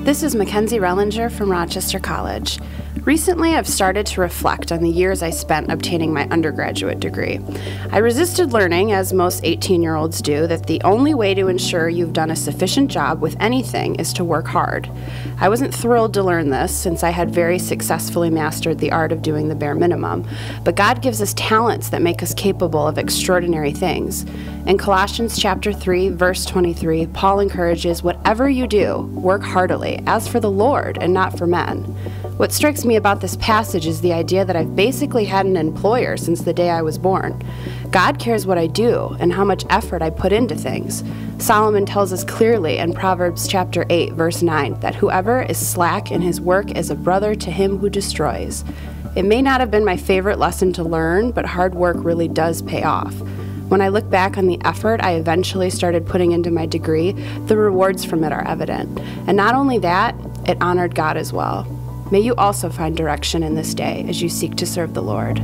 This is Mackenzie Rellinger from Rochester College. Recently, I've started to reflect on the years I spent obtaining my undergraduate degree. I resisted learning, as most 18-year-olds do, that the only way to ensure you've done a sufficient job with anything is to work hard. I wasn't thrilled to learn this, since I had very successfully mastered the art of doing the bare minimum. But God gives us talents that make us capable of extraordinary things. In Colossians chapter 3, verse 23, Paul encourages, "Whatever you do, work heartily, as for the Lord and not for men." What strikes me about this passage is the idea that I've basically had an employer since the day I was born. God cares what I do and how much effort I put into things. Solomon tells us clearly in Proverbs chapter 8, verse 9, that whoever is slack in his work is a brother to him who destroys. It may not have been my favorite lesson to learn, but hard work really does pay off. When I look back on the effort I eventually started putting into my degree, the rewards from it are evident. And not only that, it honored God as well. May you also find direction in this day as you seek to serve the Lord.